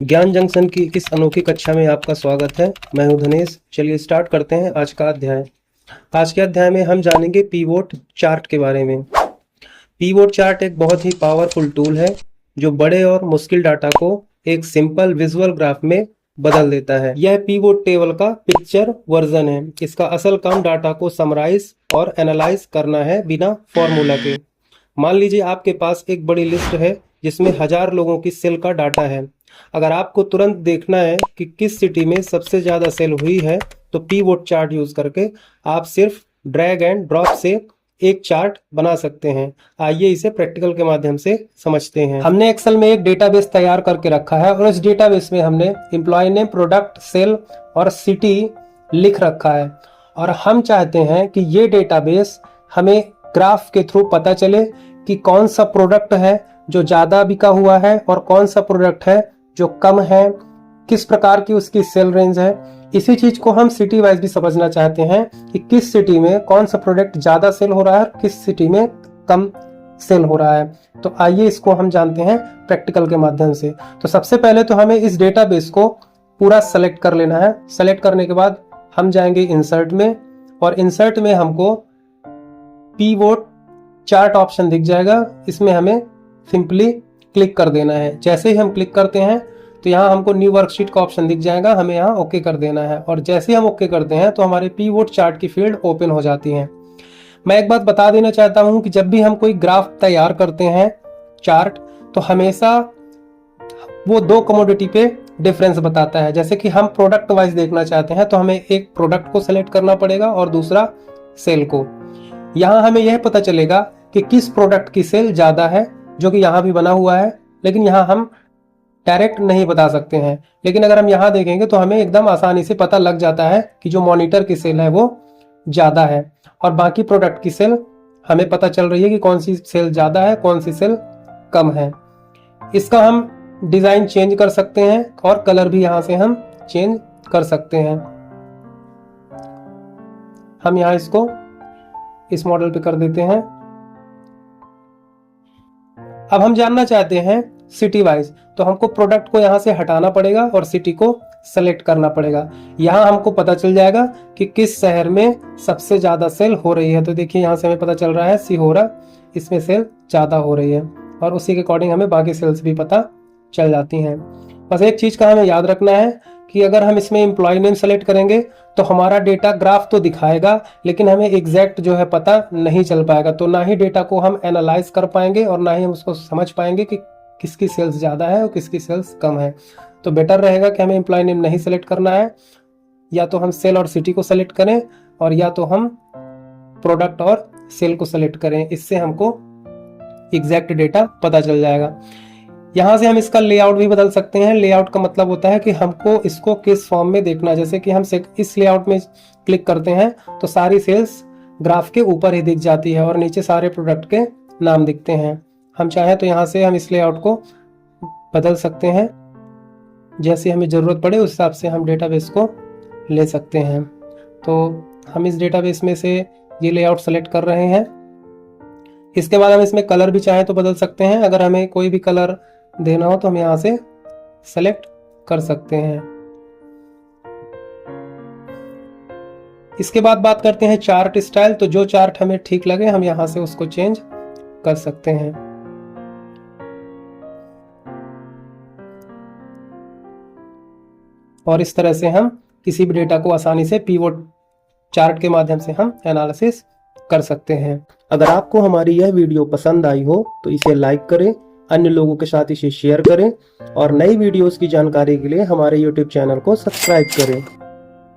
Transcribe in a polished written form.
ज्ञान जंक्शन की इस अनोखी कक्षा में आपका स्वागत है। मैं हूं धनेश। चलिए स्टार्ट करते हैं आज का अध्याय। आज के अध्याय में हम जानेंगे पीवोट चार्ट के बारे में। पीवोट चार्ट एक बहुत ही पावरफुल टूल है जो बड़े और मुश्किल डाटा को एक सिंपल विजुअल ग्राफ में बदल देता है। यह पीवोट टेबल का पिक्चर वर्जन है। इसका असल काम डाटा को समराइज और एनालाइज करना है बिना फॉर्मूला के। मान लीजिए आपके पास एक बड़ी लिस्ट है जिसमें 1000 लोगों की सेल का डाटा है। अगर आपको तुरंत देखना है कि किस सिटी में सबसे ज़्यादा सेल हुई है तो पीवोट चार्ट यूज़ करके आप सिर्फ ड्रैग एंड ड्रॉप से एक चार्ट बना सकते हैं। आइए इसे प्रैक्टिकल के माध्यम से समझते हैं। हमने एक्सेल में एक डेटाबेस तैयार करके रखा है और इस डेटाबेस में हमने एम्प्लॉय नेम, प्रोडक्ट, सेल और सिटी लिख रखा है और हम चाहते हैं कि ये डेटाबेस हमें ग्राफ के थ्रू पता चले कि कौन सा प्रोडक्ट है जो ज़्यादा बिका हुआ है और कौन सा प्रोडक्ट है जो कम है, किस प्रकार की उसकी सेल रेंज है। इसी चीज को हम सिटी वाइज भी समझना चाहते हैं कि किस सिटी में कौन सा प्रोडक्ट ज्यादा सेल हो रहा है और किस सिटी में कम सेल हो रहा है। तो आइए इसको हम जानते हैं प्रैक्टिकल के माध्यम से। तो सबसे पहले तो हमें इस डेटाबेस को पूरा सेलेक्ट कर लेना है। सेलेक्ट करने के बाद हम जाएंगे इंसर्ट में और इंसर्ट में हमको पीवोट चार्ट ऑप्शन दिख जाएगा। इसमें हमें सिंपली क्लिक कर देना है। जैसे ही हम क्लिक करते हैं तो यहाँ हमको न्यू वर्कशीट का ऑप्शन दिख जाएगा। हमें यहाँ ओके कर देना है और जैसे ही हम ओके करते हैं तो हमारे पीवोट चार्ट की फील्ड ओपन हो जाती है। मैं एक बात बता देना चाहता हूँ कि जब भी हम कोई ग्राफ तैयार करते हैं चार्ट, तो हमेशा वो दो कमोडिटी पे डिफरेंस बताता है। जैसे कि हम प्रोडक्ट वाइज देखना चाहते हैं तो हमें एक प्रोडक्ट को सेलेक्ट करना पड़ेगा और दूसरा सेल को। यहाँ हमें यह पता चलेगा कि किस प्रोडक्ट की सेल ज्यादा है, जो कि यहाँ भी बना हुआ है, लेकिन यहाँ हम डायरेक्ट नहीं बता सकते हैं। लेकिन अगर हम यहाँ देखेंगे तो हमें एकदम आसानी से पता लग जाता है कि जो मॉनिटर की सेल है वो ज़्यादा है और बाकी प्रोडक्ट की सेल हमें पता चल रही है कि कौन सी सेल ज़्यादा है, कौन सी सेल कम है। इसका हम डिज़ाइन चेंज कर सकते हैं और कलर भी यहाँ से हम चेंज कर सकते हैं। हम यहाँ इसको इस मॉडल पे कर देते हैं। अब हम जानना चाहते हैं सिटी वाइज, तो हमको प्रोडक्ट को यहाँ से हटाना पड़ेगा और सिटी को सेलेक्ट करना पड़ेगा। यहाँ हमको पता चल जाएगा कि किस शहर में सबसे ज्यादा सेल हो रही है। तो देखिए यहाँ से हमें पता चल रहा है सिहोरा, इसमें सेल ज्यादा हो रही है और उसी के अकॉर्डिंग हमें बाकी सेल्स भी पता चल जाती हैं। बस एक चीज का हमें याद रखना है कि अगर हम इसमें एम्प्लॉय नेम सेलेक्ट करेंगे तो हमारा डेटा ग्राफ तो दिखाएगा, लेकिन हमें एग्जैक्ट जो है पता नहीं चल पाएगा। तो ना ही डेटा को हम एनालाइज कर पाएंगे और ना ही हम उसको समझ पाएंगे कि किसकी सेल्स ज़्यादा है और किसकी सेल्स कम है। तो बेटर रहेगा कि हमें एम्प्लॉय नेम नहीं सेलेक्ट करना है, या तो हम सेल और सिटी को सेलेक्ट करें और या तो हम प्रोडक्ट और सेल को सेलेक्ट करें। इससे हमको एग्जैक्ट डेटा पता चल जाएगा। यहाँ से हम इसका लेआउट भी बदल सकते हैं। लेआउट का मतलब होता है कि हमको इसको किस फॉर्म में देखना है। जैसे कि हम इस लेआउट में क्लिक करते हैं तो सारी सेल्स ग्राफ के ऊपर ही दिख जाती है और नीचे सारे प्रोडक्ट के नाम दिखते हैं। हम चाहें तो यहाँ से हम इस लेआउट को बदल सकते हैं, जैसे हमें ज़रूरत पड़े उस हिसाब से हम डेटाबेस को ले सकते हैं। तो हम इस डेटाबेस में से ये लेआउट सेलेक्ट कर रहे हैं। इसके बाद हम इसमें कलर भी चाहें तो बदल सकते हैं। अगर हमें कोई भी कलर देना हो तो हम यहाँ से सेलेक्ट कर सकते हैं। इसके बाद बात करते हैं चार्ट स्टाइल। तो जो चार्ट हमें ठीक लगे हम यहाँ से उसको चेंज कर सकते हैं। और इस तरह से हम किसी भी डेटा को आसानी से पीवोट चार्ट के माध्यम से हम एनालिसिस कर सकते हैं। अगर आपको हमारी यह वीडियो पसंद आई हो तो इसे लाइक करें, अन्य लोगों के साथ इसे शेयर करें और नई वीडियोस की जानकारी के लिए हमारे YouTube चैनल को सब्सक्राइब करें।